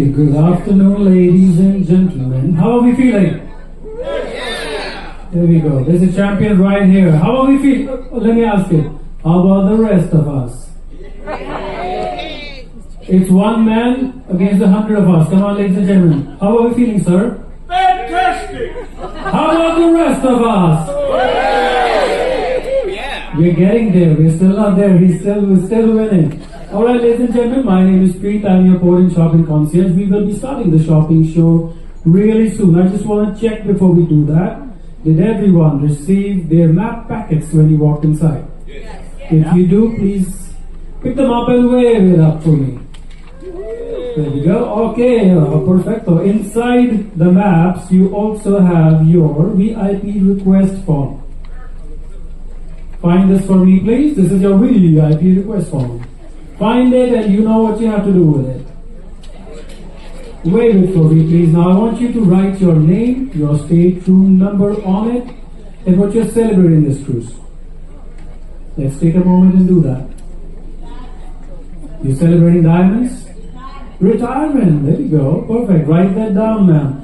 Okay, good afternoon, ladies and gentlemen. How are we feeling? There we go. There's a champion right here. How are we feeling? Let me ask you. How about the rest of us? It's one man against 100 of us. Come on, ladies and gentlemen. How are we feeling, sir? Fantastic! How about the rest of us? We're getting there. We're still not there. We're still winning. Alright, ladies and gentlemen, my name is Preet. I'm your port and shopping concierge. We will be starting the shopping show really soon. I just want to check before we do that. Did everyone receive their map packets when you walked inside? Yes. If you do, please pick them up and wave it up for me. There we go. Okay, perfect. So inside the maps, you also have your VIP request form. Find this for me, please. This is your VIP request form. Find it and you know what you have to do with it. Wave it for me, please. Now I want you to write your name, your stateroom number on it, and what you're celebrating this cruise. Let's take a moment and do that. You're celebrating diamonds? Retirement. There you go. Perfect. Write that down, ma'am.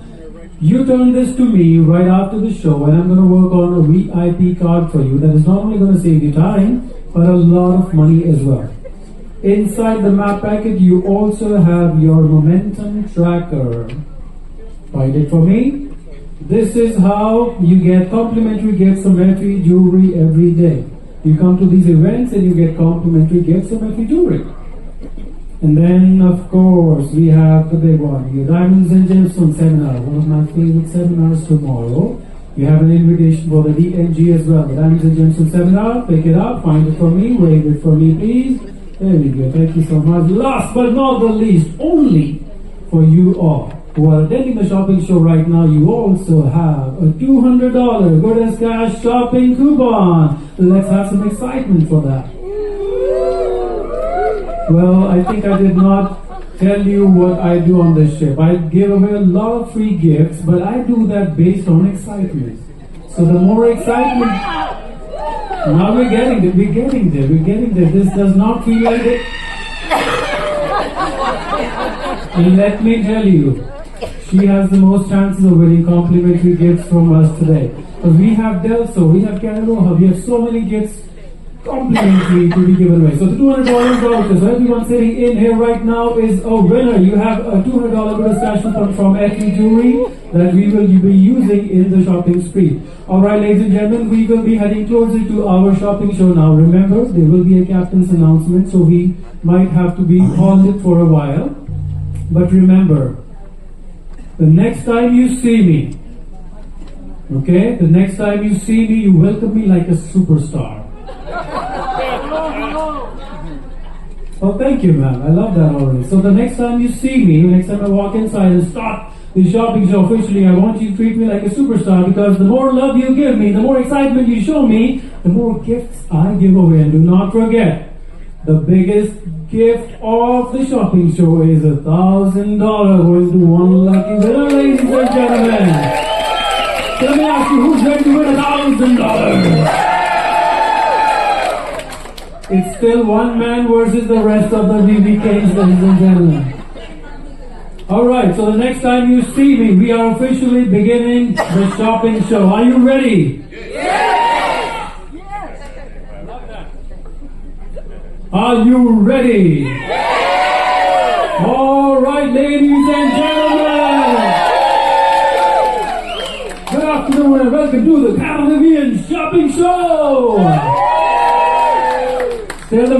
You turn this to me right after the show, and I'm going to work on a VIP card for you that is not only going to save you time, but a lot of money as well. Inside the map packet, you also have your momentum tracker. Write it for me. This is how you get complimentary gifts from Rtdm jewelry every day. You come to these events and you get complimentary gifts from Rtdm jewelry. And then, of course, we have the big one, your Diamonds and Gemstones seminar, one of my favorite seminars tomorrow. You have an invitation for the DNG as well, the Diamonds and Gemstones seminar. Pick it up, find it for me, wave it for me, please. There we go. Thank you so much. Last but not the least, only for you all who are attending the shopping show right now, you also have a $200 good as cash shopping coupon. Let's have some excitement for that. Well, I think I did not tell you what I do on this ship. I give away a lot of free gifts, but I do that based on excitement. So the more excitement... Now we're getting there. This does not feel like it. And let me tell you, she has the most chances of winning complimentary gifts from us today. Because we have Delso, we have Canaroha, we have so many gifts complimentary to be given away. So the $200 voucher, so everyone sitting in here right now is a winner. You have a $200 bonus cash coupon from Rtdm Jewelry that we will be using in the shopping spree. Alright, ladies and gentlemen, we will be heading closer to our shopping show now. Remember, there will be a captain's announcement, so we might have to be halted for a while. But remember, the next time you see me, okay, the next time you see me, you welcome me like a superstar. Oh, thank you, ma'am. I love that already. So the next time you see me, next time I walk inside and start the shopping show officially, I want you to treat me like a superstar, because the more love you give me, the more excitement you show me, the more gifts I give away. And do not forget, the biggest gift of the shopping show is $1,000 going to one lucky winner, ladies and gentlemen. So let me ask you, who's ready to win $1,000? It's still one man versus the rest of the VVKs, ladies and gentlemen. Alright, so the next time you see me, we are officially beginning the shopping show. Are you ready? Yes! Are you ready? Yes! Alright, ladies and gentlemen. Good afternoon and welcome to the Caribbean Shopping Show. Still the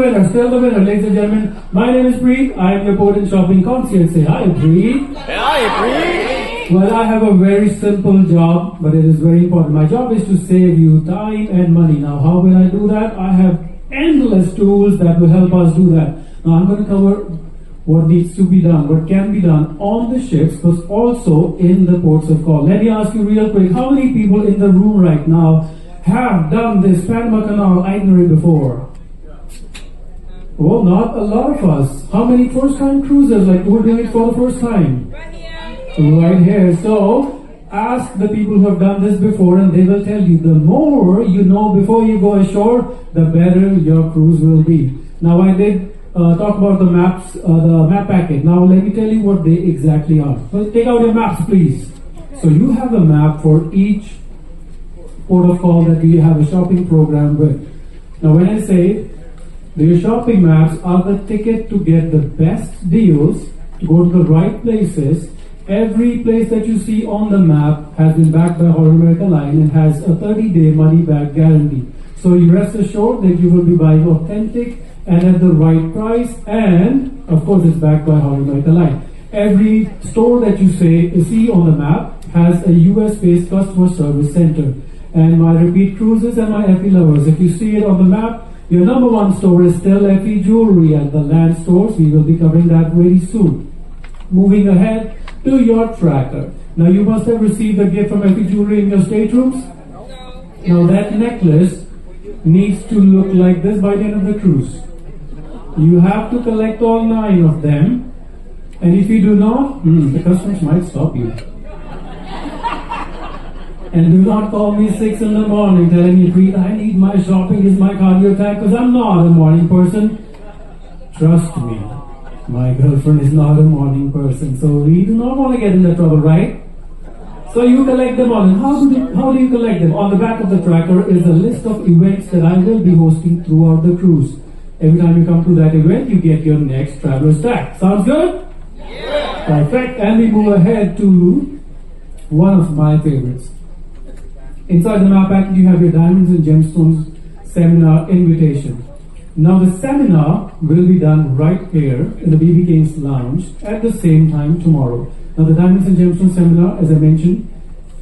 winner, ladies and gentlemen. My name is Preet. I am your port and shopping concierge. Say hi, Preet. Hi, Preet. Well, I have a very simple job, but it is very important. My job is to save you time and money. Now, how will I do that? I have endless tools that will help us do that. Now, I'm going to cover what needs to be done, what can be done on the ships, but also in the ports of call. Let me ask you real quick, how many people in the room right now have done this Panama Canal itinerary before? Well, not a lot of us. How many first-time cruisers, like who are doing it for the first time? Right here. So, ask the people who have done this before and they will tell you, the more you know before you go ashore, the better your cruise will be. Now, I did talk about the maps, the map packet. Now let me tell you what they exactly are. So take out your maps, please. So you have a map for each port of call that you have a shopping program with. Now when I say your shopping maps are the ticket to get the best deals, to go to the right places. Every place that you see on the map has been backed by Holland America Line and has a 30-day money-back guarantee. So you rest assured that you will be buying authentic and at the right price, and of course it's backed by Holland America Line. Every store that you see on the map has a US-based customer service center. And my repeat cruisers and my FE lovers, if you see it on the map, your number one store is still FE Jewelry at the land stores. We will be covering that very soon. Moving ahead to your tracker. Now you must have received a gift from FE Jewelry in your staterooms. Now that necklace needs to look like this by the end of the cruise. You have to collect all 9 of them. And if you do not, the customs might stop you. And do not call me 6 in the morning telling me, Preet, I need my shopping, is my cardio time, because I'm not a morning person. Trust me, my girlfriend is not a morning person, so we do not want to get into trouble, right? So you collect them all. And how do you collect them? On the back of the tracker is a list of events that I will be hosting throughout the cruise. Every time you come to that event, you get your next traveler stack. Sounds good? Yeah. Perfect. And we move ahead to one of my favorites. Inside the map packet, you have your Diamonds and Gemstones seminar invitation. Now the seminar will be done right here in the BB King's Lounge at the same time tomorrow. Now the Diamonds and Gemstones seminar, as I mentioned,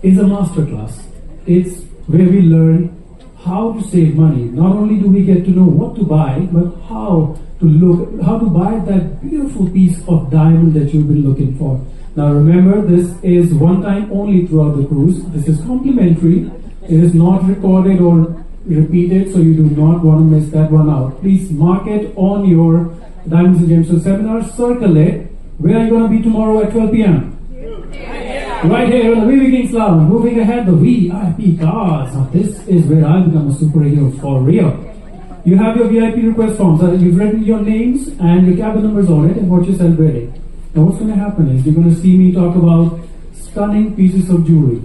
is a masterclass. It's where we learn how to save money. Not only do we get to know what to buy, but how to buy that beautiful piece of diamond that you've been looking for. Now remember, this is one time only throughout the cruise. This is complimentary. It is not recorded or repeated, so you do not want to miss that one out. Please mark it on your Diamonds and Gemstones seminar. Circle it. Where are you going to be tomorrow at 12 p.m.? Right here in the BB King's Lounge. Moving ahead, the VIP cards. Now this is where I become a superhero for real. You have your VIP request forms. You've written your names and your cabin numbers on it and what you're celebrating. Now what's going to happen is you're going to see me talk about stunning pieces of jewelry.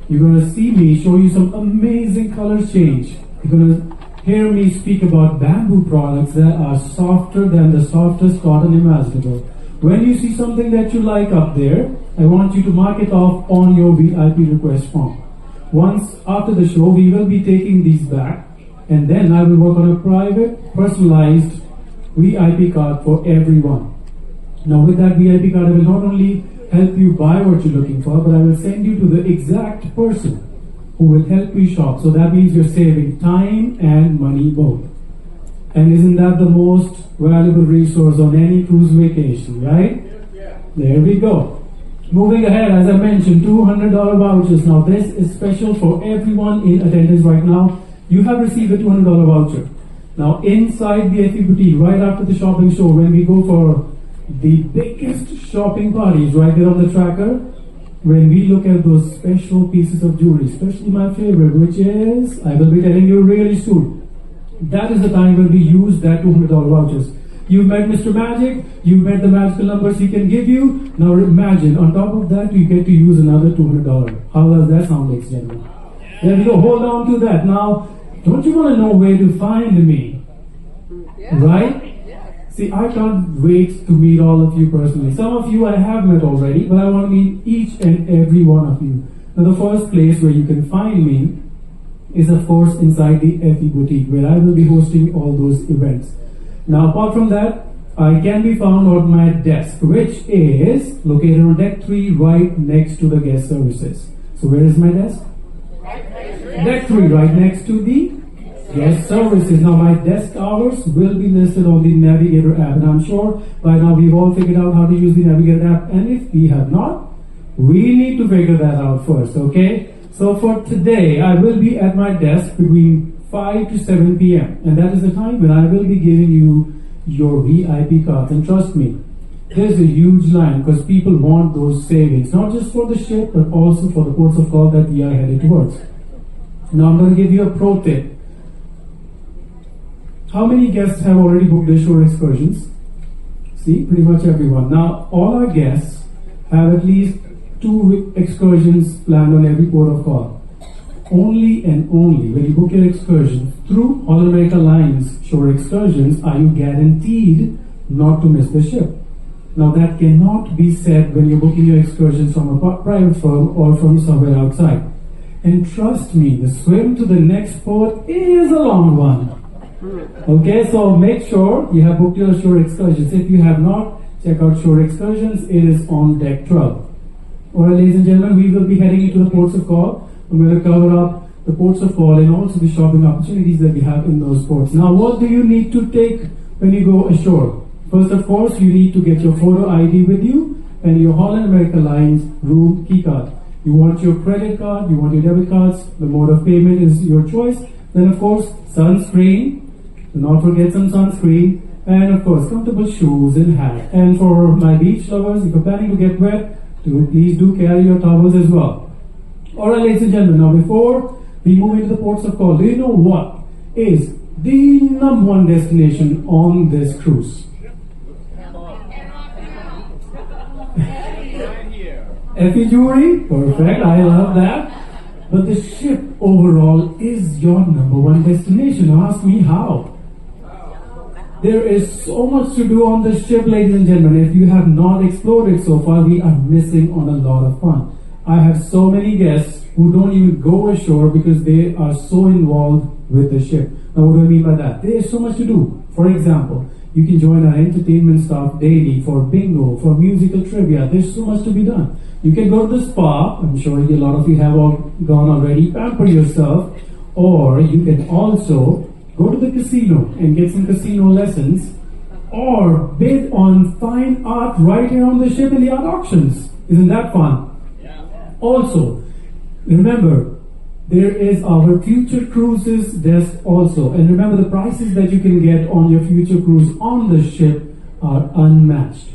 You're going to see me show you some amazing color change. You're going to hear me speak about bamboo products that are softer than the softest cotton imaginable. When you see something that you like up there, I want you to mark it off on your VIP request form. Once after the show, we will be taking these back, and then I will work on a private, personalized VIP card for everyone. Now with that VIP card, I will not only help you buy what you're looking for, but I will send you to the exact person who will help you shop. So that means you're saving time and money both. And isn't that the most valuable resource on any cruise vacation, right? There we go. Moving ahead, as I mentioned, $200 vouchers. Now this is special for everyone in attendance right now. You have received a $200 voucher. Now inside the FE Boutique, right after the shopping show, when we go for the biggest shopping parties right there on the tracker, when we look at those special pieces of jewelry, especially my favorite, which is, I will be telling you really soon. That is the time when we use that $200 vouchers. You've met Mr. Magic, you've met the magical numbers he can give you. Now imagine, on top of that, you get to use another $200. How does that sound, ladies and gentlemen? There we go, hold on to that. Now, don't you want to know where to find me? Right? See, I can't wait to meet all of you personally. Some of you I have met already, but I want to meet each and every one of you. Now, the first place where you can find me is, of course, inside the FE Boutique, where I will be hosting all those events. Now, apart from that, I can be found on my desk, which is located on deck 3, right next to the guest services. So, where is my desk? Deck 3, right next to the guest services. Now, my desk hours will be listed on the Navigator app, and I'm sure by now we've all figured out how to use the Navigator app, and if we have not, we need to figure that out first, okay? So for today, I will be at my desk between 5 to 7 p.m. and that is the time when I will be giving you your VIP cards. And trust me, there's a huge line because people want those savings, not just for the ship, but also for the ports of call that we are headed towards. Now I'm going to give you a pro tip. How many guests have already booked their shore excursions? See, pretty much everyone. Now, all our guests have at least 2 excursions planned on every port of call. Only and only when you book your excursion through All America Lines shore excursions are you guaranteed not to miss the ship. Now that cannot be said when you're booking your excursions from a private firm or from somewhere outside. And trust me, the swim to the next port is a long one. Okay, so make sure you have booked your shore excursions. If you have not, check out shore excursions. It is on deck 12. Alright, ladies and gentlemen, we will be heading into the ports of call. I'm going to cover up the ports of call and also the shopping opportunities that we have in those ports. Now, what do you need to take when you go ashore? First, of course, you need to get your photo ID with you and your Holland America Lines room key card. You want your credit card, you want your debit cards, the mode of payment is your choice. Then, of course, sunscreen. Do not forget some sunscreen. And, of course, comfortable shoes and hat. And for my beach lovers, if you're planning to get wet, please do carry your towels as well. Alright, ladies and gentlemen, now before we move into the ports of call, do you know what is the #1 destination on this cruise? Effie jewelry? Perfect, I love that. But the ship overall is your #1 destination. Ask me how. There is so much to do on the ship, ladies and gentlemen. If you have not explored it so far, we are missing on a lot of fun. I have so many guests who don't even go ashore because they are so involved with the ship. Now, what do I mean by that? There is so much to do. For example, you can join our entertainment staff daily for bingo, for musical trivia. There's so much to be done. You can go to the spa. I'm sure a lot of you have all gone already. Pamper yourself. Or you can also go to the casino and get some casino lessons. Or bid on fine art right here on the ship in the art auctions. Isn't that fun? Also, remember, there is our future cruises desk also. And remember, the prices that you can get on your future cruise on the ship are unmatched.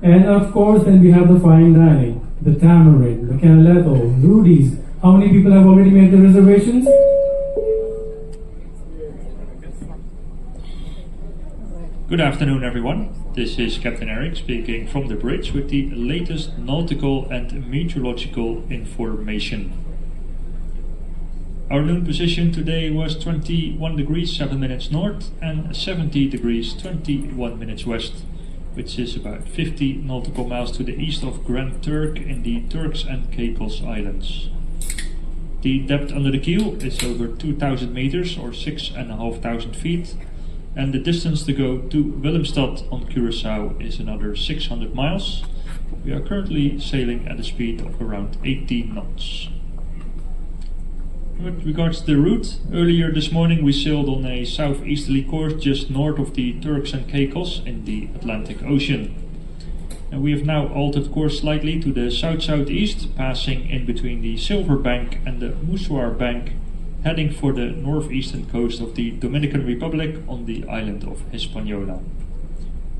And of course, then we have the fine dining, the Tamarind, the Canaletto, Rudy's. How many people have already made the reservations? Good afternoon, everyone. This is Captain Eric speaking from the bridge with the latest nautical and meteorological information. Our noon position today was 21 degrees 7 minutes north and 70 degrees 21 minutes west, which is about 50 nautical miles to the east of Grand Turk in the Turks and Caicos Islands. The depth under the keel is over 2,000 meters or 6,500 feet. And the distance to go to Willemstad on Curaçao is another 600 miles. We are currently sailing at a speed of around 18 knots. With regards to the route, earlier this morning we sailed on a southeasterly course just north of the Turks and Caicos in the Atlantic Ocean. And we have now altered course slightly to the south-southeast, passing in between the Silver Bank and the Musuar Bank, heading for the northeastern coast of the Dominican Republic on the island of Hispaniola.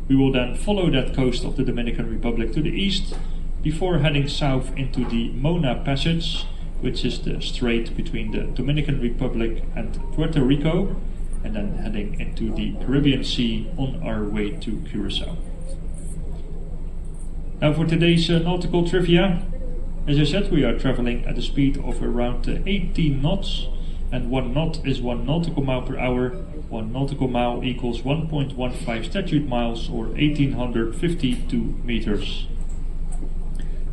We will then follow that coast of the Dominican Republic to the east before heading south into the Mona Passage, which is the strait between the Dominican Republic and Puerto Rico, and then heading into the Caribbean Sea on our way to Curaçao. Now for today's nautical trivia. As I said, we are traveling at a speed of around 18 knots. And 1 knot is 1 nautical mile per hour. 1 nautical mile equals 1.15 statute miles or 1,852 meters.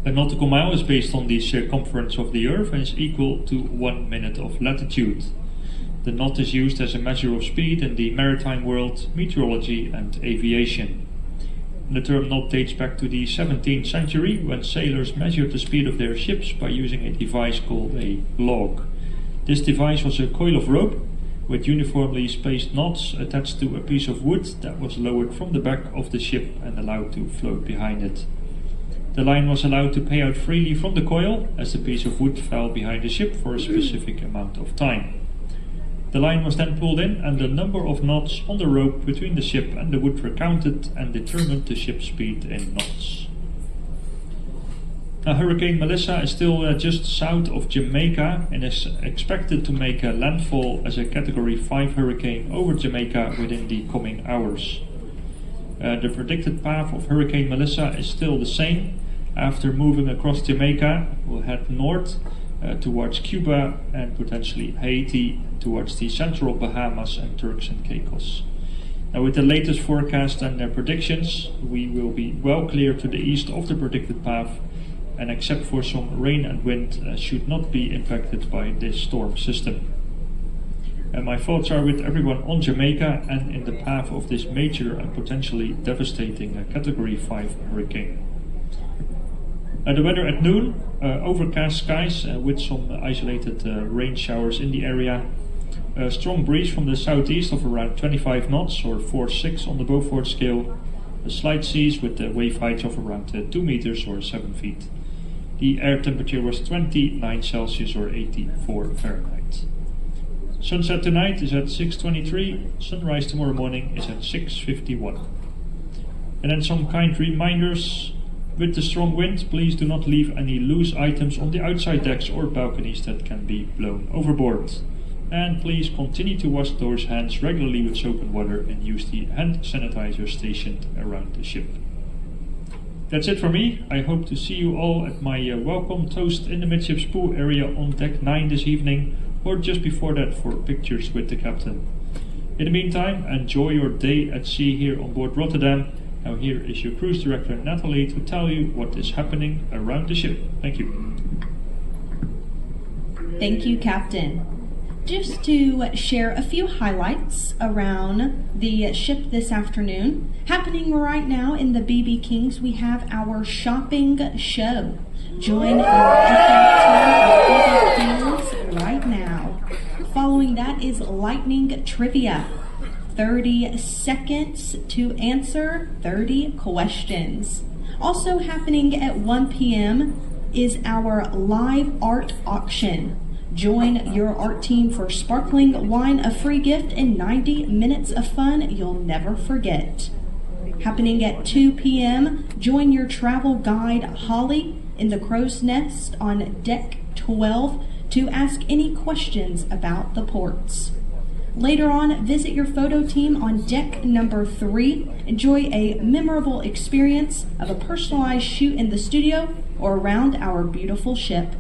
A nautical mile is based on the circumference of the Earth and is equal to 1 minute of latitude. The knot is used as a measure of speed in the maritime world, meteorology and aviation. The term knot dates back to the 17th century when sailors measured the speed of their ships by using a device called a log. This device was a coil of rope with uniformly spaced knots attached to a piece of wood that was lowered from the back of the ship and allowed to float behind it. The line was allowed to pay out freely from the coil as the piece of wood fell behind the ship for a specific amount of time. The line was then pulled in and the number of knots on the rope between the ship and the wood were counted and determined the ship's speed in knots. Now, Hurricane Melissa is still just south of Jamaica and is expected to make a landfall as a Category 5 hurricane over Jamaica within the coming hours. The predicted path of Hurricane Melissa is still the same. After moving across Jamaica, we'll head north towards Cuba and potentially Haiti, towards the central Bahamas and Turks and Caicos. Now, with the latest forecast and predictions, we will be well clear to the east of the predicted path, and except for some rain and wind, should not be impacted by this storm system. And my thoughts are with everyone on Jamaica and in the path of this major and potentially devastating Category 5 hurricane. The weather at noon, overcast skies with some isolated rain showers in the area. A strong breeze from the southeast of around 25 knots or 4-6 on the Beaufort scale. A slight seas with wave heights of around 2 meters or 7 feet. The air temperature was 29 Celsius or 84 Fahrenheit. Sunset tonight is at 6:23. Sunrise tomorrow morning is at 6:51. And then some kind reminders. With the strong wind, please do not leave any loose items on the outside decks or balconies that can be blown overboard. And please continue to wash those hands regularly with soap and water and use the hand sanitizer stationed around the ship. That's it for me. I hope to see you all at my welcome toast in the midship's pool area on deck 9 this evening, or just before that for pictures with the captain. In the meantime, enjoy your day at sea here on board Rotterdam. Now here is your cruise director Natalie to tell you what is happening around the ship. Thank you. Thank you, Captain. Just to share a few highlights around the ship this afternoon. Happening right now in the BB Kings, we have our shopping show. Join our BB Kings right now. Following that is lightning trivia. 30 seconds to answer 30 questions. Also happening at 1 p.m. is our live art auction. Join your art team for sparkling wine, a free gift, and 90 minutes of fun you'll never forget. Happening at 2 p.m., join your travel guide Holly in the crow's nest on deck 12 to ask any questions about the ports. Later on, visit your photo team on deck number 3. Enjoy a memorable experience of a personalized shoot in the studio or around our beautiful ship.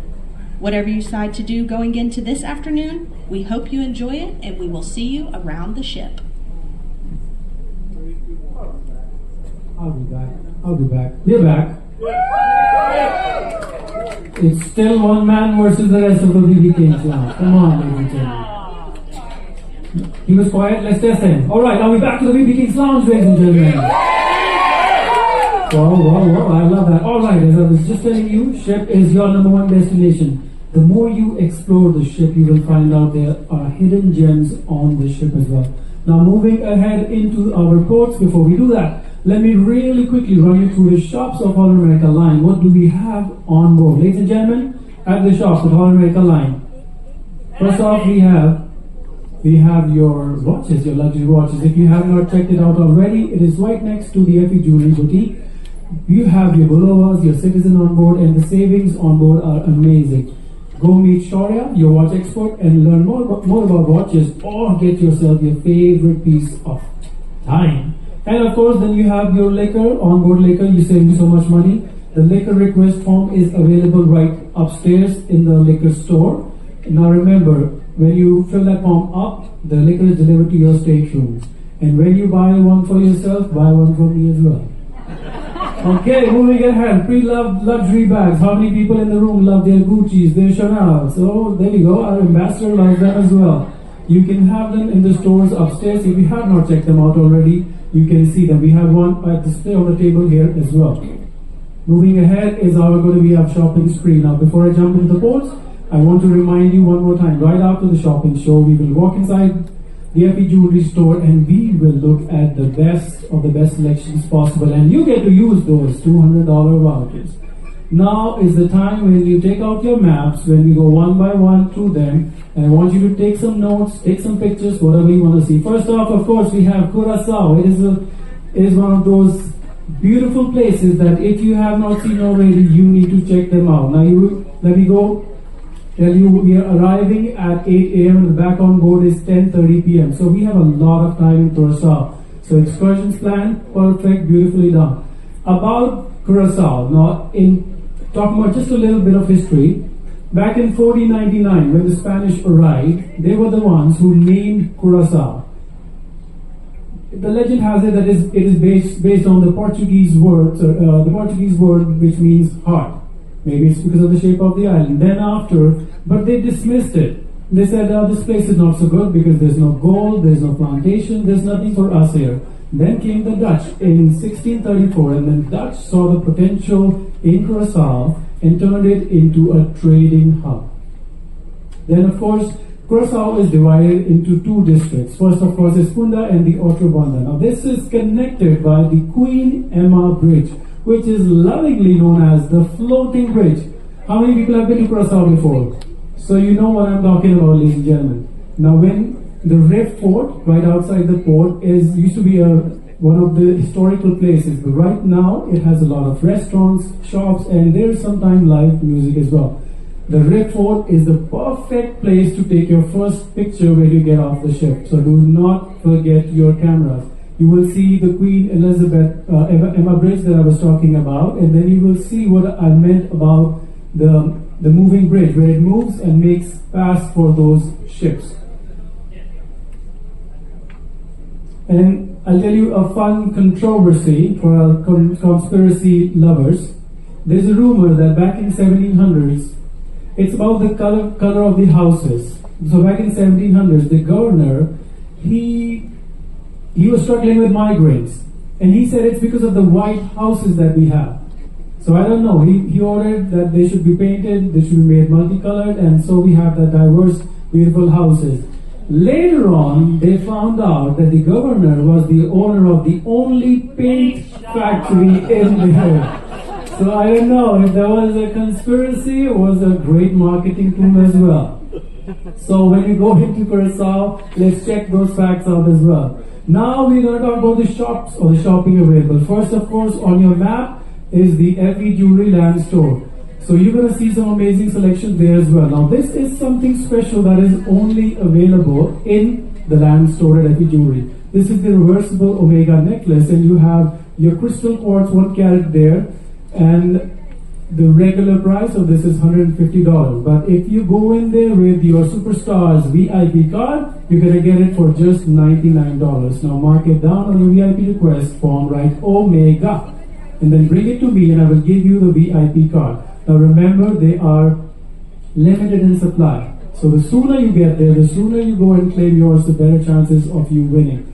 Whatever you decide to do going into this afternoon, we hope you enjoy it and we will see you around the ship. I'll be back. We're back. It's still one man versus the rest of the BB Kings now. Come on, ladies and gentlemen. He was quiet, let's test him. Alright, are we back to the BB Kings Lounge, ladies and gentlemen? Whoa, I love that. Alright, as I was just telling you, ship is your number one destination. The more you explore the ship, you will find out there are hidden gems on the ship as well. Now moving ahead into our ports, before we do that, let me really quickly run you through the shops of Holland America Line. What do we have on board? Ladies and gentlemen, at the shops of Holland America Line. First off, we have your watches, your luxury watches. If you have not checked it out already, it is right next to the FE Jewelry Boutique. You have your Bullovas, your Citizen on board, and the savings on board are amazing. Go meet Shaurya, your watch expert, and learn more about watches, or get yourself your favorite piece of time. And of course, then you have your liquor, onboard liquor. You save me so much money. The liquor request form is available right upstairs in the liquor store. Now remember, when you fill that form up, the liquor is delivered to your stateroom. And when you buy one for yourself, buy one for me as well. Okay, moving ahead. Pre-loved luxury bags. How many people in the room love their Gucci's, their Chanel? So there you go. Our ambassador loves them as well. You can have them in the stores upstairs. If you have not checked them out already, you can see them. We have one at display on the table here as well. Moving ahead is going to be our shopping spree. Now, before I jump into the ports, I want to remind you one more time. Right after the shopping show, we will walk inside the FE Jewelry store and we will look at the best of the best selections possible. And you get to use those $200 vouchers. Now is the time when you take out your maps, when we go one by one through them. And I want you to take some notes, take some pictures, whatever you want to see. First off, of course, we have Curacao. It is one of those beautiful places that if you have not seen already, you need to check them out. Now, let me go tell you, we are arriving at 8 a.m. and the back on board is 10:30 p.m. So we have a lot of time in Curacao. So excursions planned, perfect, beautifully done. About Curacao, now in talking about just a little bit of history, back in 1499 when the Spanish arrived, they were the ones who named Curacao. The legend has it that it is based on the Portuguese word, which means heart. Maybe it's because of the shape of the island. Then after, but they dismissed it. They said, this place is not so good because there's no gold, there's no plantation, there's nothing for us here. Then came the Dutch in 1634, and the Dutch saw the potential in Curacao and turned it into a trading hub. Then, of course, Curacao is divided into two districts. First, of course, is Funda and the Outro Banda. Now, this is connected by the Queen Emma Bridge, which is lovingly known as the floating bridge. How many people have been to Curacao before? So you know what I'm talking about, ladies and gentlemen. Now, when the Reef Fort, right outside the port, used to be one of the historical places, but right now it has a lot of restaurants, shops, and there's sometimes live music as well. The Reef Fort is the perfect place to take your first picture when you get off the ship. So do not forget your cameras. You will see the Queen Elizabeth Emma Bridge that I was talking about, and then you will see what I meant about the moving bridge, where it moves and makes pass for those ships. And I'll tell you a fun controversy for our conspiracy lovers. There's a rumor that back in 1700s, it's about the color of the houses. So back in 1700s, the governor, he was struggling with migraines, and he said it's because of the white houses that we have. So I don't know, he ordered that they should be painted, they should be made multicolored, and so we have the diverse, beautiful houses. Later on, they found out that the governor was the owner of the only paint factory in there. So I don't know if that was a conspiracy or was a great marketing tool as well. So when you go into Curacao, let's check those facts out as well. Now we're going to talk about the shops or the shopping available. First, of course, on your map is the FV Jewelry Land Store. So you're going to see some amazing selections there as well. Now this is something special that is only available in the land store at FV Jewelry. This is the reversible Omega necklace, and you have your crystal quartz 1 carat there, and the regular price of this is $150. But if you go in there with your Superstars VIP card, you're going to get it for just $99. Now mark it down on your VIP request form, write Omega, and then bring it to me and I will give you the VIP card. Now remember, they are limited in supply. So the sooner you get there, the sooner you go and claim yours, the better chances of you winning.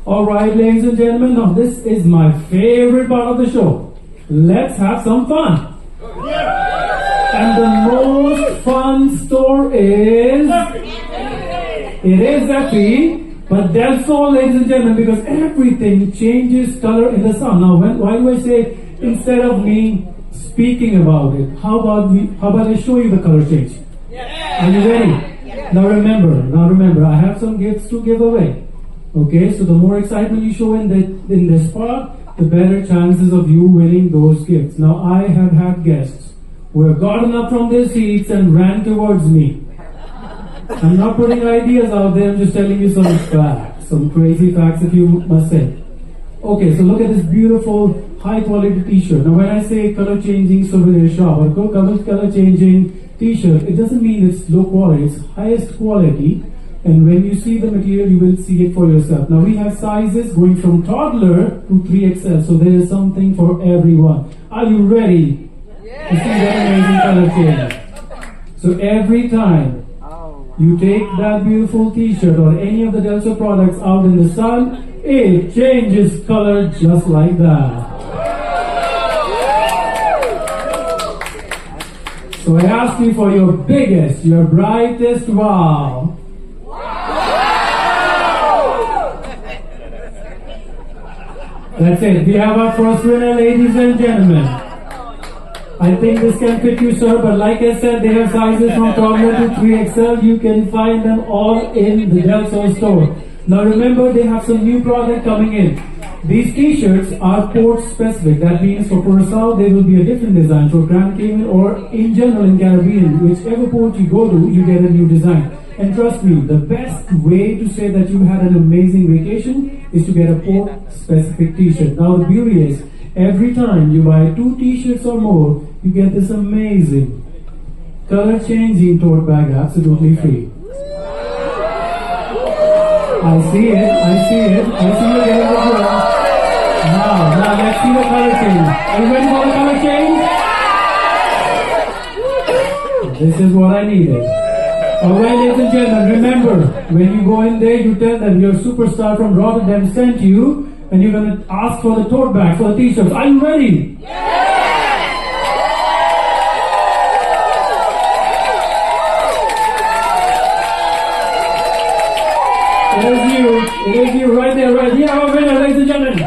Alright, ladies and gentlemen, now this is my favorite part of the show. Let's have some fun. And the most fun store is... It is happy, but that's all, ladies and gentlemen, because everything changes color in the sun. Now, why do I say instead of me speaking about it, how about I show you the color change? Are you ready? Now remember, I have some gifts to give away. Okay, so the more excitement you show in this part, the better chances of you winning those gifts. Now I have had guests who have gotten up from their seats and ran towards me. I'm not putting ideas out there, I'm just telling you some facts, some crazy facts if you must say. Okay, so look at this beautiful high quality t-shirt. Now when I say color changing souvenir shop or color changing t-shirt, it doesn't mean it's low quality, it's highest quality. And when you see the material, you will see it for yourself. Now we have sizes going from toddler to 3XL, so there is something for everyone. Are you ready to see that amazing color change? So every time you take that beautiful t-shirt or any of the Delso products out in the sun, it changes color just like that. So I ask you for your biggest, your brightest wow. That's it. We have our first winner, ladies and gentlemen. I think this can fit you, sir, but like I said, they have sizes from toddler to 3XL. You can find them all in the Delso store. Now remember, they have some new product coming in. These t-shirts are port specific. That means for Curacao, there will be a different design. For Grand Cayman or in general in Caribbean, whichever port you go to, you get a new design. And trust me, the best way to say that you had an amazing vacation is to get a port specific t-shirt. Now the beauty is, every time you buy 2 t-shirts or more, you get this amazing color changing tote bag absolutely free. I see it, I see it, I see you getting it well. Now let's see the color change. Are you ready for the color change? This is what I needed. Alright, ladies and gentlemen, remember, when you go in there, you tell them your superstar from Rtdm sent you, and you're going to ask for the tote bag, for the t-shirts. Are you ready? It is you right there, right here, our winner, ladies and gentlemen.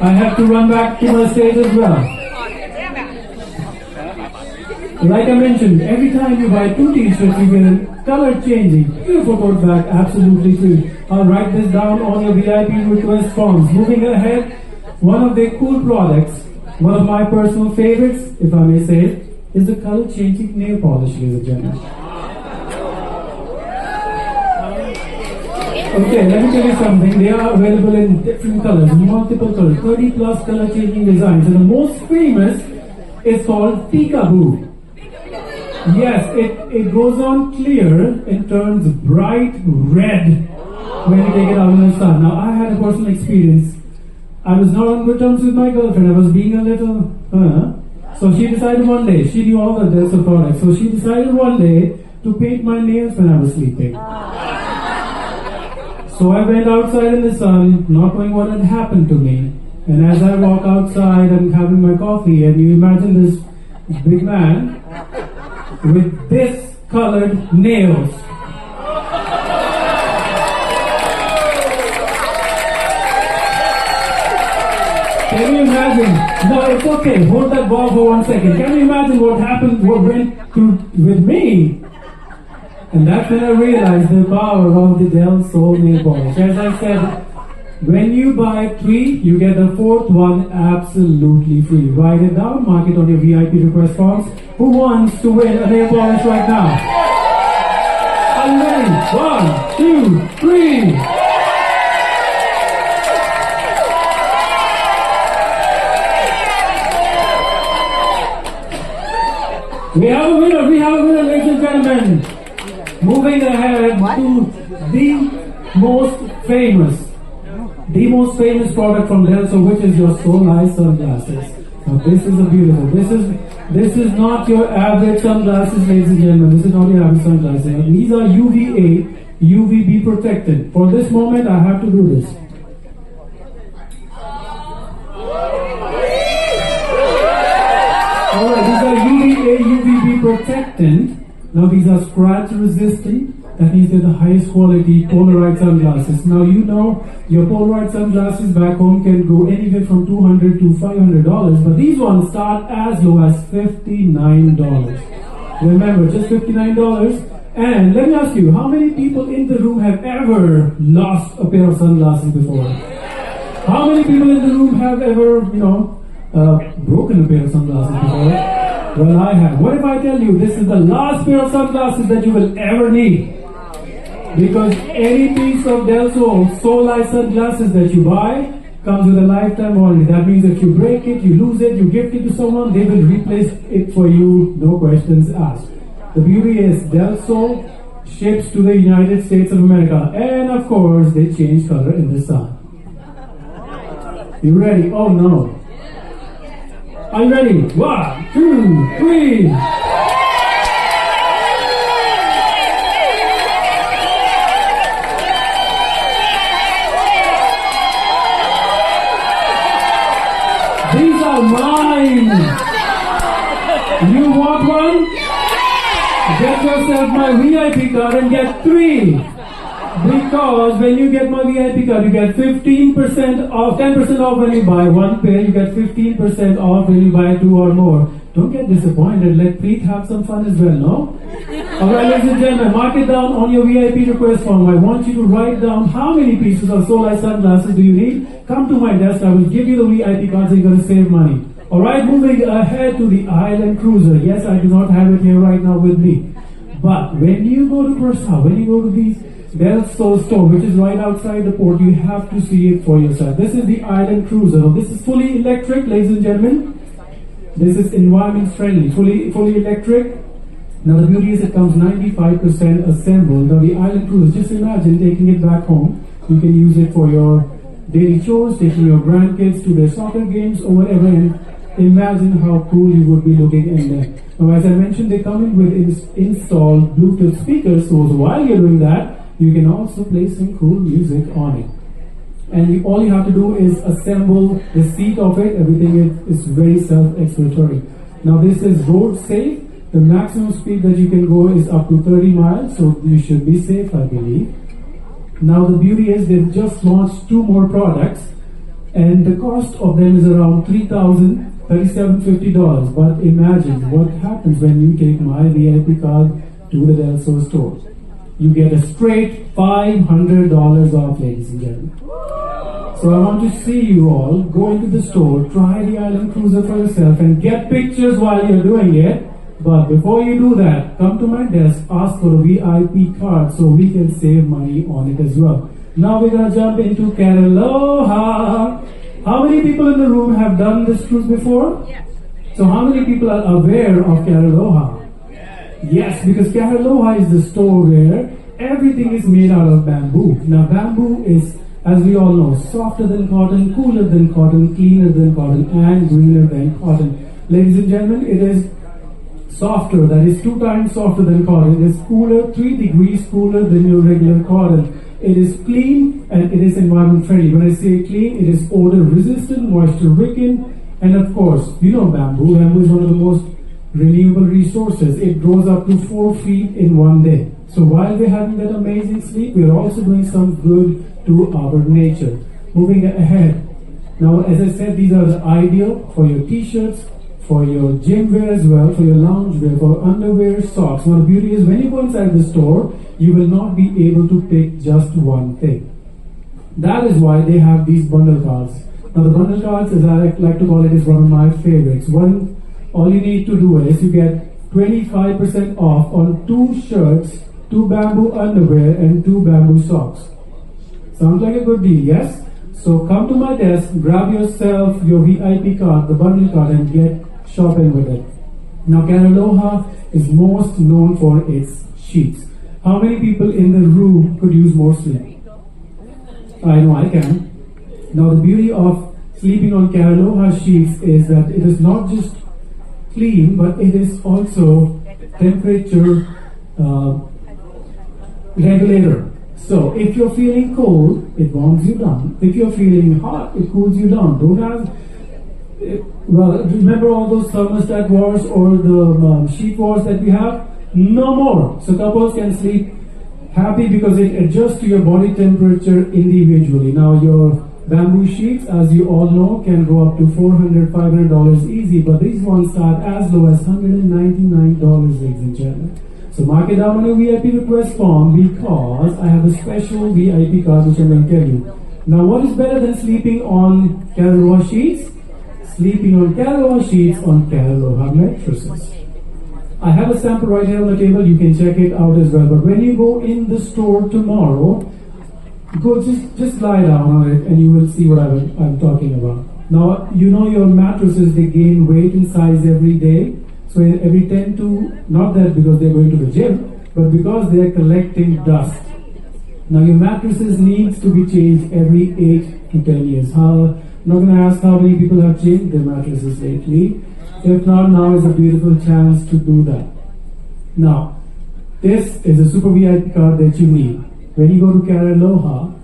I have to run back to my stage as well. Like I mentioned, every time you buy 2 t-shirts, you get a color changing, beautiful tote bag, absolutely free. I'll write this down on your VIP request forms. Moving ahead, one of their cool products, one of my personal favorites, if I may say it, is the color changing nail polish, ladies and gentlemen. Okay, let me tell you something. They are available in different colors, multiple colors, 30 plus color changing designs. And the most famous is called Peekaboo. Yes, it goes on clear and turns bright red when you take it out in the sun. Now, I had a personal experience. I was not on good terms with my girlfriend. I was being a little, so she decided one day, she knew all the Delso products, so she decided one day to paint my nails when I was sleeping. So I went outside in the sun, not knowing what had happened to me. And as I walk outside, I'm having my coffee, and you imagine this big man with this colored nails. Can you imagine? No, it's okay. Hold that ball for 1 second. Can you imagine what happened, what went through with me? And that's when I realized the power of the Del Sol nail polish. As I said, when you buy 3, you get the 4th one absolutely free. Write it down, mark it on your VIP request forms. Who wants to win a nail polish right now? Are you ready? 1, 2, 3. We have a winner, ladies and gentlemen. Moving ahead to the most famous product from Delso, which is your Soul Eye sunglasses. Now this is a beautiful, this is not your average sunglasses, ladies and gentlemen. This is not your average sunglasses. These are UVA, UVB protected. For this moment, I have to do this. Alright, these are UVA, UVB protectant. Now these are scratch resistant. That means they're the highest quality Polaroid sunglasses. Now you know your Polaroid sunglasses back home can go anywhere from $200 to $500, but these ones start as low as $59. Remember, just $59. And let me ask you, how many people in the room have ever lost a pair of sunglasses before? How many people in the room have ever, broken a pair of sunglasses before? Well, I have. What if I tell you this is the last pair of sunglasses that you will ever need? Because any piece of Delso Soul Eye sunglasses that you buy comes with a lifetime warranty. That means if you break it, you lose it, you gift it to someone, they will replace it for you, no questions asked. The beauty is Delso ships to the United States of America, and of course they change color in the sun. You ready? Oh no. Are you ready? 1, 2, 3. These are mine. You want one? Get yourself my VIP card and get 3. Because when you get my VIP card, you get 15% off, 10% off when you buy one pair, you get 15% off when you buy two or more. Don't get disappointed, let Preet have some fun as well, no? Alright, ladies and gentlemen, mark it down on your VIP request form. I want you to write down how many pieces of solar sunglasses do you need. Come to my desk, I will give you the VIP card so you're going to save money. Alright, moving ahead to the Island Cruiser. Yes, I do not have it here right now with me. But when you go to Curacao, when you go to the Del Sol store, which is right outside the port, you have to see it for yourself. This is the Island Cruiser. This is fully electric, ladies and gentlemen. This is environment friendly, fully electric. Now the beauty is it comes 95% assembled. Now the Island Cruiser, just imagine taking it back home. You can use it for your daily chores, taking your grandkids to their soccer games or whatever, and imagine how cool you would be looking in there. Now as I mentioned, they come in with installed Bluetooth speakers, so while you're doing that, you can also play some cool music on it. And all you have to do is assemble the seat of it. Everything is very self-explanatory. Now this is road safe. The maximum speed that you can go is up to 30 miles, so you should be safe, I believe. Now the beauty is they've just launched two more products, and the cost of them is around $3,750. But imagine what happens when you take my VIP card to the Del Sol store. You get a straight $500 off, ladies and gentlemen. So I want to see you all go into the store, try the Island Cruiser for yourself, and get pictures while you're doing it. But before you do that, come to my desk, ask for a VIP card so we can save money on it as well. Now we're going to jump into Caraloha. How many people in the room have done this cruise before? Yes. So how many people are aware of Caraloha? Yes, because Caraloha is the store where everything is made out of bamboo. Now bamboo is, as we all know, softer than cotton, cooler than cotton, cleaner than cotton, and greener than cotton. Ladies and gentlemen, it is softer, that is 2 times softer than cotton. It is cooler, 3 degrees cooler than your regular cotton. It is clean and it is environment friendly. When I say clean, it is odor resistant, moisture wicking, and of course, you know bamboo. Bamboo is one of the most renewable resources. It grows up to 4 feet in one day. So while we're having that amazing sleep, we're also doing some good to our nature. Moving ahead. Now, as I said, these are the ideal for your t-shirts, for your gym wear as well, for your lounge wear, for underwear, socks. Now the beauty is when you go inside the store, you will not be able to pick just one thing. That is why they have these bundle cards. Now the bundle cards, as I like to call it, is one of my favorites. All you need to do is you get 25% off on 2 shirts, 2 bamboo underwear, and 2 bamboo socks. Sounds like a good deal, yes? So come to my desk, grab yourself your VIP card, the bundle card, and get shopping with it. Now Caraloha is most known for its sheets. How many people in the room could use more sleep? I know I can. Now the beauty of sleeping on Caraloha sheets is that it is not just clean, but it is also temperature regulator. So if you're feeling cold, it warms you down. If you're feeling hot, it cools you down. Don't have, well, remember all those thermostat wars or the sheet wars that we have? No more. So couples can sleep happy because it adjusts to your body temperature individually. Now your bamboo sheets, as you all know, can go up to $400, $500 easy, but these ones start as low as $199, ladies and gentlemen. So mark it down on your VIP request form because I have a special VIP card which I'm going to tell you. Now what is better than sleeping on Caraloha sheets? Sleeping on Caraloha sheets on Caraloha mattresses. I have a sample right here on the table, you can check it out as well. But when you go in the store tomorrow, go just lie down on it and you will see what I'm talking about. Now, you know your mattresses, they gain weight and size every day. So every 10 to, not that because they're going to the gym, but because they're collecting dust. Now your mattresses needs to be changed every 8 to 10 years. I'm not going to ask how many people have changed their mattresses lately. If not, now is a beautiful chance to do that. Now, this is a super VIP card that you need. When you go to Caraloha,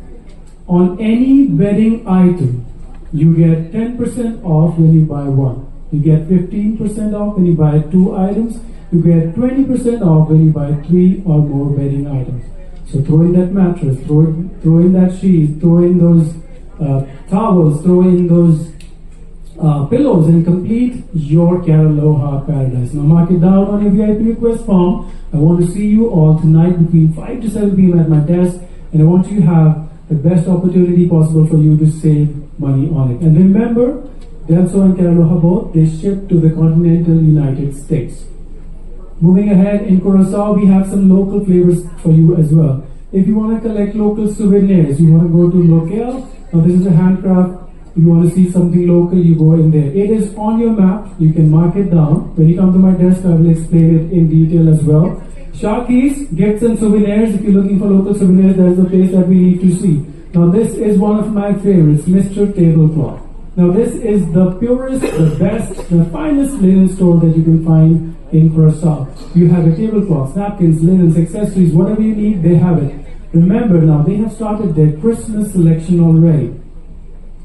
on any bedding item, you get 10% off when you buy one. You get 15% off when you buy 2 items. You get 20% off when you buy 3 or more bedding items. So throw in that mattress, throw in that sheet, throw in those towels, throw in those pillows, and complete your Keraloha paradise. Now mark it down on your VIP request form. I want to see you all tonight between 5 to 7 p.m. at my desk, and I want you to have the best opportunity possible for you to save money on it. And remember, Delso and Keraloha both, they ship to the continental United States. Moving ahead, in Curacao, we have some local flavors for you as well. If you want to collect local souvenirs, you want to go to Locale. Now this is a handcraft. You want to see something local, you go in there. It is on your map. You can mark it down. When you come to my desk, I will explain it in detail as well. Sharky's, gifts and souvenirs. If you're looking for local souvenirs, there's a place that we need to see. Now this is one of my favorites, Mr. Tablecloth. Now this is the purest, the best, the finest linen store that you can find in Curacao. You have a tablecloth, napkins, linens, accessories, whatever you need, they have it. Remember now, they have started their Christmas selection already.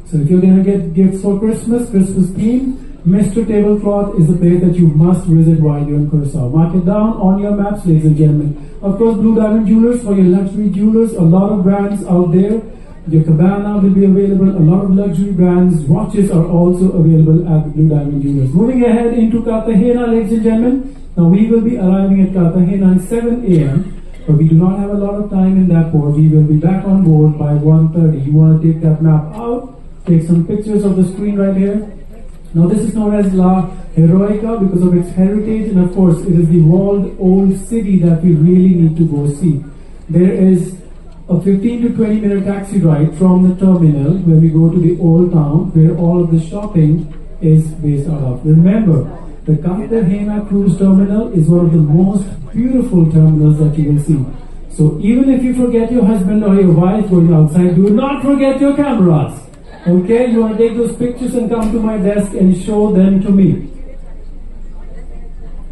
So if you're going to get gifts for Christmas theme, Mr. Tablecloth is a place that you must visit while you're in Curacao. Mark it down on your maps, ladies and gentlemen. Of course, Blue Diamond Jewelers for your luxury jewelers. A lot of brands out there. Your Cabana will be available. A lot of luxury brands. Watches are also available at the Blue Diamond Jewelers. Moving ahead into Cartagena, ladies and gentlemen. Now we will be arriving at Cartagena at 7 a.m. But we do not have a lot of time in that port. We will be back on board by 1:30. You want to take that map out. Take some pictures of the screen right here. Now this is known as La Heroica because of its heritage, and of course it is the walled old city that we really need to go see. There is a 15 to 20 minute taxi ride from the terminal where we go to the old town where all of the shopping is based out of. Remember, the Cartagena Cruise Terminal is one of the most beautiful terminals that you will see. So even if you forget your husband or your wife going outside, do not forget your cameras. Okay, you want to take those pictures and come to my desk and show them to me.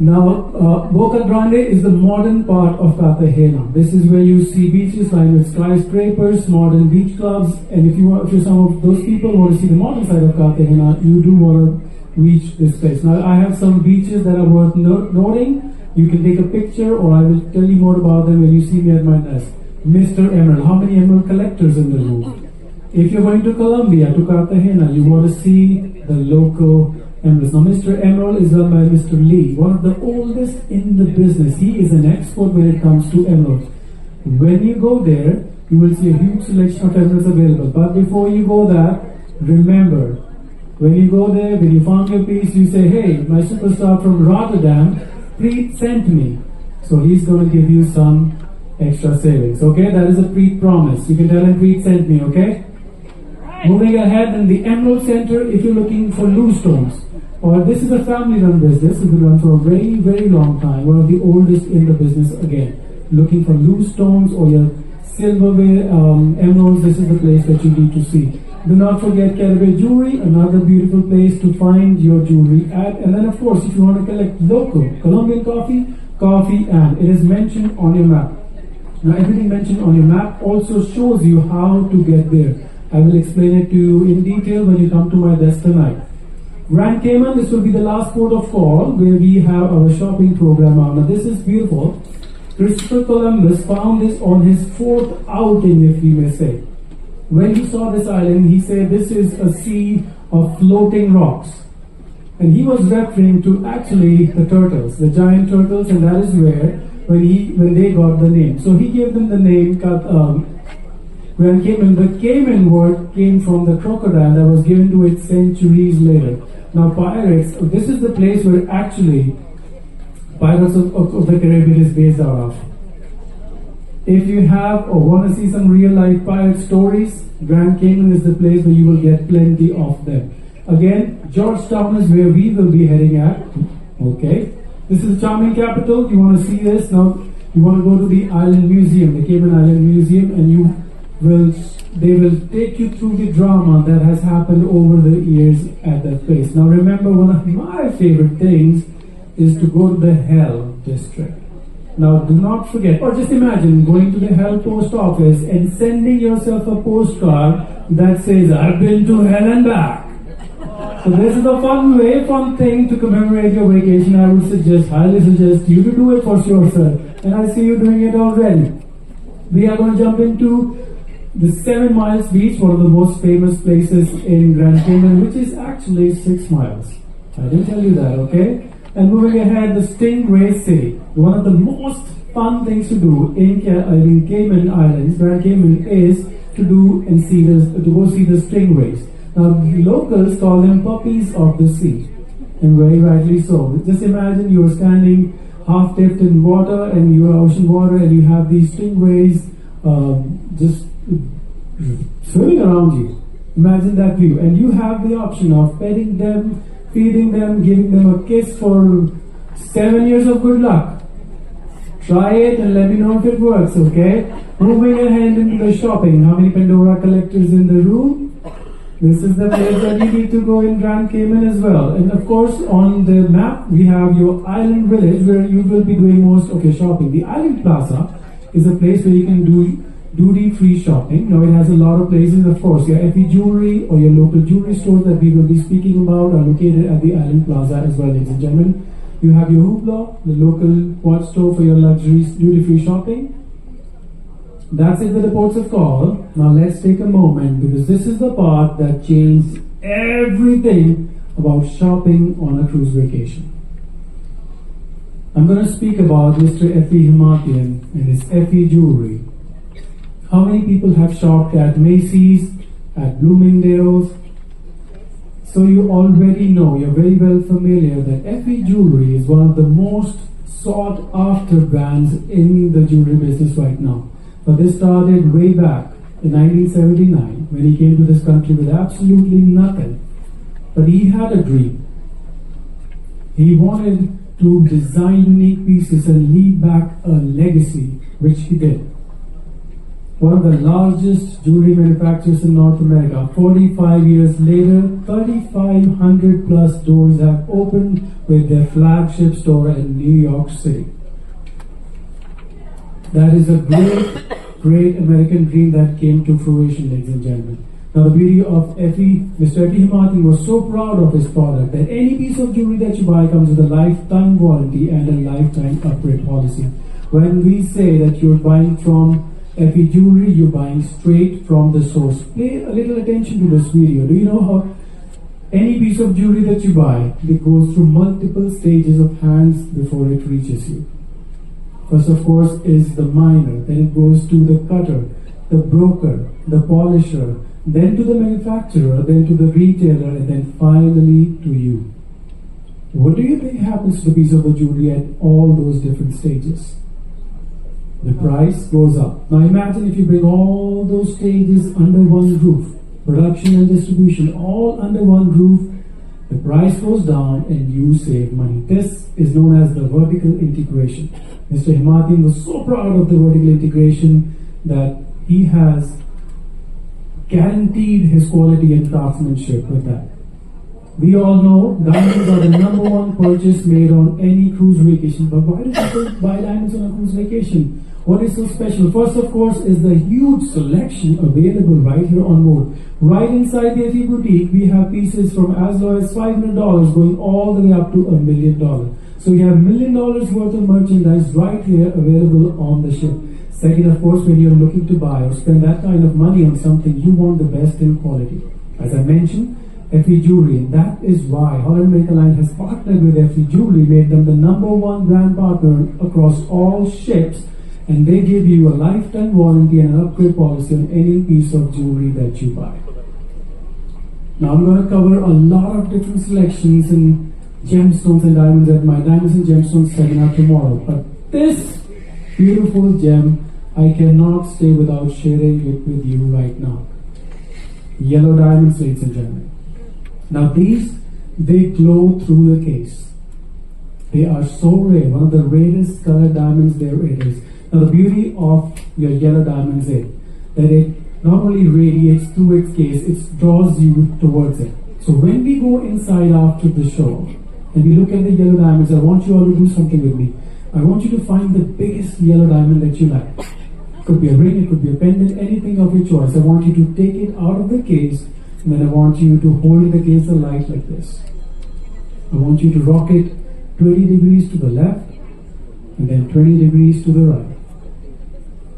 Now, Boca Grande is the modern part of Cartagena. This is where you see beaches lined with skyscrapers, modern beach clubs, and if you're some of those people who want to see the modern side of Cartagena, you do want to reach this place. Now, I have some beaches that are worth noting. You can take a picture, or I will tell you more about them when you see me at my desk. Mr. Emerald. How many emerald collectors in the room? If you're going to Colombia, to Cartagena, you want to see the local emeralds. Now, Mr. Emerald is run by Mr. Lee, one of the oldest in the business. He is an expert when it comes to emeralds. When you go there, you will see a huge selection of emeralds available. But before you go there, remember, when you go there, when you found your piece, you say, hey, my superstar from Rtdm, Preet sent me. So he's going to give you some extra savings. Okay, that is a Preet promise. You can tell him Preet sent me, okay? Moving ahead, in the Emerald Center, if you're looking for loose stones, or this is a family-run business, it's been run for a very, very long time, one of the oldest in the business again. Looking for loose stones or your silverware, emeralds, this is the place that you need to see. Do not forget Caribe Jewelry, another beautiful place to find your jewelry at. And then, of course, if you want to collect local Colombian coffee, and it is mentioned on your map. Now, everything mentioned on your map also shows you how to get there. I will explain it to you in detail when you come to my desk tonight. Grand Cayman, this will be the last port of call where we have our shopping program on. Now this is beautiful. Christopher Columbus found this on his 4th outing, if we may say. When he saw this island, he said this is a sea of floating rocks. And he was referring to actually the turtles, the giant turtles, and that is where when they got the name. So he gave them the name Grand Cayman. The Cayman word came from the crocodile that was given to it centuries later. Now Pirates, this is the place where actually Pirates of the Caribbean is based out of. If you have or want to see some real life pirate stories, Grand Cayman is the place where you will get plenty of them. Again, Georgetown is where we will be heading at. Okay. This is the charming capital. You want to see this? Now you want to go to the Island Museum, the Cayman Island Museum, and they will take you through the drama that has happened over the years at that place. Now remember, one of my favorite things is to go to the Hell District. Now do not forget, or just imagine going to the Hell Post Office and sending yourself a postcard that says, I've been to hell and back. So this is a fun thing to commemorate your vacation. I would highly suggest you to do it for sure, sir. And I see you doing it already. We are going to jump into the 7 Miles Beach, one of the most famous places in Grand Cayman, which is actually 6 miles. I didn't tell you that, okay? And moving ahead, the Stingray City. One of the most fun things to do in Cayman Islands, Grand Cayman, is to go see the stingrays. Now, the locals call them puppies of the sea, and very rightly so. Just imagine you're standing half dipped in water, and you're ocean water, and you have these stingrays just swimming around you. Imagine that view, and you have the option of petting them, feeding them, giving them a kiss for 7 years of good luck. Try it and let me know if it works, okay? Moving ahead into the shopping. How many Pandora collectors in the room? This is the place that you need to go in Grand Cayman as well. And of course, on the map, we have your island village where you will be doing most of your shopping. The Island Plaza is a place where you can do duty-free shopping. Now, it has a lot of places, of course. Your FE jewelry or your local jewelry stores that we will be speaking about are located at the Island Plaza as well, ladies and gentlemen. You have your Hoopla, the local watch store for your luxury duty-free shopping. That's it with the ports of call. Now let's take a moment, because this is the part that changed everything about shopping on a cruise vacation. I'm going to speak about Mr. F.E. Himatian and his F.E. jewelry. How many people have shopped at Macy's, at Bloomingdale's? So you already know, you're very well familiar that F.E. Jewelry is one of the most sought after brands in the jewelry business right now. But this started way back in 1979 when he came to this country with absolutely nothing. But he had a dream. He wanted to design unique pieces and leave back a legacy, which he did. One of the largest jewelry manufacturers in North America. 45 years later, 3,500 plus doors have opened with their flagship store in New York City. That is a great American dream that came to fruition, ladies and gentlemen. Now, the beauty of Mr. F.E. Himatian was so proud of his product that any piece of jewelry that you buy comes with a lifetime warranty and a lifetime upgrade policy. When we say that you're buying from F.E. Jewelry, you're buying straight from the source. Pay a little attention to this video. Do you know how any piece of jewelry that you buy, it goes through multiple stages of hands before it reaches you? First, of course, is the miner. Then it goes to the cutter, the broker, the polisher, then to the manufacturer, then to the retailer, and then finally to you. What do you think happens to the piece of the jewelry at all those different stages? The price goes up. Now imagine if you bring all those stages under one roof, production and distribution all under one roof, the price goes down and you save money. This is known as the vertical integration. Mr. Himatian was so proud of the vertical integration that he has guaranteed his quality and craftsmanship with that. We all know diamonds are the number one purchase made on any cruise vacation. But why do people buy diamonds on a cruise vacation? What is so special? First, of course, is the huge selection available right here on board. Right inside the FE boutique, we have pieces from as low as $500 going all the way up to $1 million. So you have $1 million worth of merchandise right here available on the ship. Second, of course, when you're looking to buy or spend that kind of money on something, you want the best in quality. As I mentioned, FE Jewelry, and that is why Holland America Line has partnered with FE Jewelry, made them the #1 brand partner across all ships, and they give you a lifetime warranty and an upgrade policy on any piece of jewelry that you buy. Now I'm going to cover a lot of different selections in gemstones and diamonds at my Diamonds and Gemstones seminar tomorrow, but this beautiful gem I cannot stay without sharing it with you right now. Yellow diamonds, ladies and gentlemen. Now these, they glow through the case. They are so rare, one of the rarest colored diamonds there is. Now the beauty of your yellow diamonds is that it not only radiates through its case, it draws you towards it. So when we go inside after the show and we look at the yellow diamonds, I want you all to do something with me. I want you to find the biggest yellow diamond that you like. It could be a ring, it could be a pendant, anything of your choice. I want you to take it out of the case, and then I want you to hold the case alight like this. I want you to rock it 20 degrees to the left, and then 20 degrees to the right.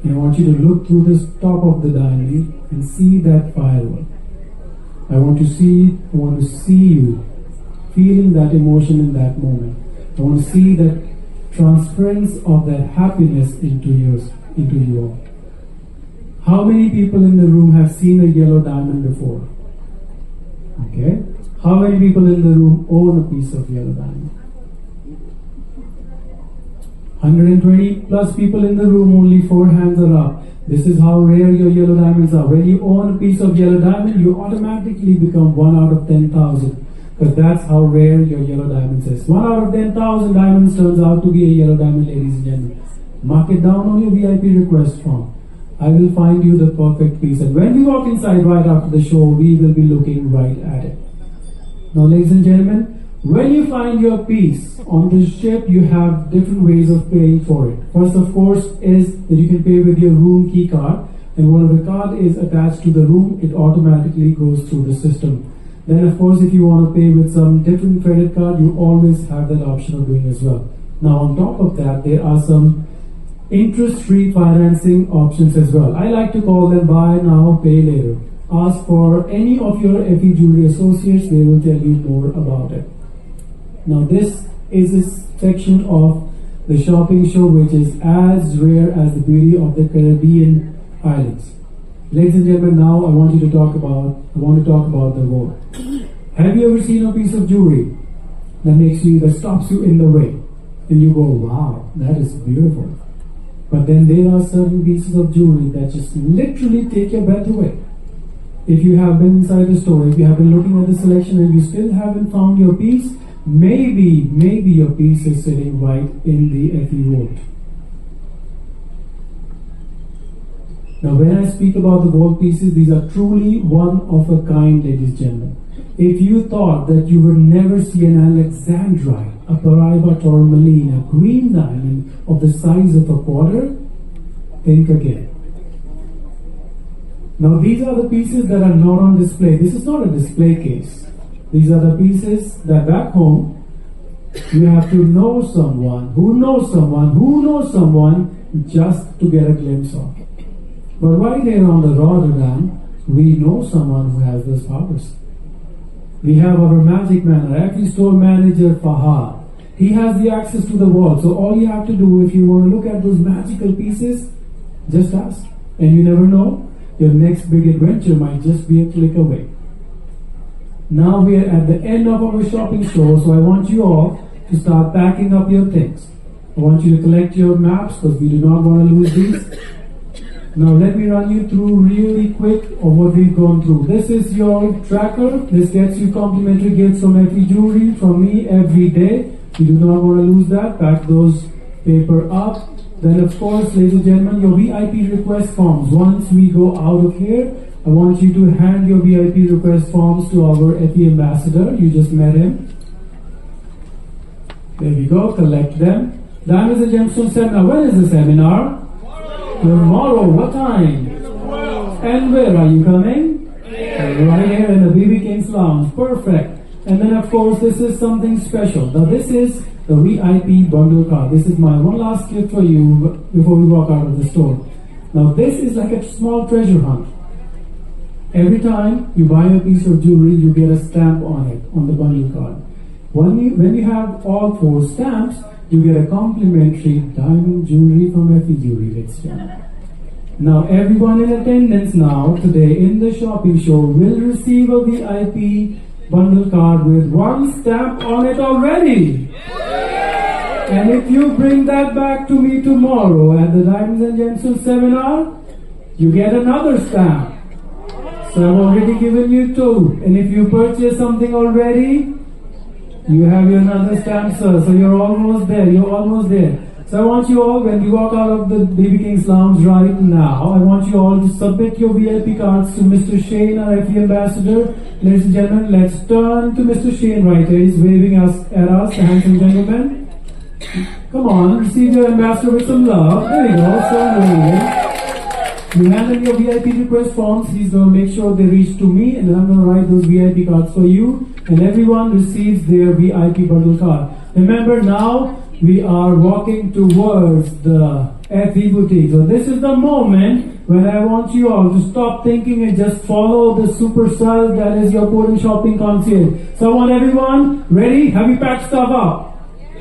And I want you to look through the top of the diamond and see that firework. I want to see you feeling that emotion in that moment. I want to see that transference of that happiness into you all. How many people in the room have seen a yellow diamond before? Okay. How many people in the room own a piece of yellow diamond? 120 plus people in the room, only 4 hands are up. This is how rare your yellow diamonds are. When you own a piece of yellow diamond, you automatically become 1 out of 10,000. Because that's how rare your yellow diamonds is. 1 out of 10,000 diamonds turns out to be a yellow diamond, ladies and gentlemen. Mark it down on your VIP request form. I will find you the perfect piece. And when we walk inside right after the show, we will be looking right at it. Now, ladies and gentlemen, when you find your piece on the ship, you have different ways of paying for it. First, of course, is that you can pay with your room key card. And when the card is attached to the room, it automatically goes through the system. Then, of course, if you want to pay with some different credit card, you always have that option of doing as well. Now, on top of that, there are some interest-free financing options as well. I like to call them buy now, pay later. Ask for any of your FE Jewelry associates, they will tell you more about it. Now, this is a section of the shopping show which is as rare as the beauty of the Caribbean islands. Ladies and gentlemen, now I want to talk about the road. Have you ever seen a piece of jewelry that stops you in the way? And you go, wow, that is beautiful. But then there are certain pieces of jewelry that just literally take your breath away. If you have been inside the store, if you have been looking at the selection and you still haven't found your piece, maybe your piece is sitting right in the FE vault. Now, when I speak about the vault pieces, these are truly one of a kind, ladies and gentlemen. If you thought that you would never see an alexandrite, a paraiba tourmaline, a green diamond of the size of a quarter, think again. Now, these are the pieces that are not on display. This is not a display case. These are the pieces that back home, you have to know someone who knows someone just to get a glimpse of. But right here on the Rtdm, we know someone who has those powers. We have our magic man, our FE store manager, Fahad. He has the access to the vault. So all you have to do, if you want to look at those magical pieces, just ask. And you never know, your next big adventure might just be a click away. Now we are at the end of our shopping show, so I want you all to start packing up your things. I want you to collect your maps because we do not want to lose these. Now let me run you through really quick of what we've gone through. This is your tracker. This gets you complimentary gifts from FE Jewelry from me every day. You do not want to lose that. Pack those paper up. Then of course, ladies and gentlemen, your VIP request forms. Once we go out of here, I want you to hand your VIP request forms to our FE ambassador. You just met him. There we go. Collect them. Diamonds and Gemstones Seminar. When is the seminar? Tomorrow. What time? And where are you coming? Right here in the BB King's Lounge. Perfect. And then of course this is something special. Now this is the VIP bundle card. This is my one last gift for you before we walk out of the store. Now this is like a small treasure hunt. Every time you buy a piece of jewelry, you get a stamp on it, on the bundle card. When you have all 4 stamps, you get a complimentary diamond jewelry from FE Jewelry, ladies and gentlemen. Now everyone in attendance now today in the shopping show will receive a VIP bundle card with 1 stamp on it already. And if you bring that back to me tomorrow at the Diamonds and Gemstones seminar, you get another stamp. So I've already given you 2. And if you purchase something already, you have your another stamp, sir. So you're almost there. So I want you all, when we walk out of the BB King's Lounge right now, I want you all to submit your VIP cards to Mr. Shane, our FE ambassador. Ladies and gentlemen, let's turn to Mr. Shane right here. He's waving at us, the handsome gentleman. Come on, receive your ambassador with some love. There you go, so amazing. You hand him your VIP request forms. He's going to make sure they reach to me, and then I'm going to write those VIP cards for you. And everyone receives their VIP bundle card. Remember now, we are walking towards the FE boutique. So this is the moment when I want you all to stop thinking and just follow the superstar that is your Poland shopping concierge. So I want everyone ready? Have you packed stuff up?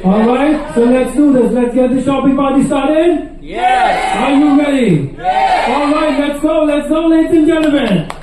Alright, so let's do this. Let's get the shopping party started. Yes. Are you ready? Yes. Alright, let's go, ladies and gentlemen.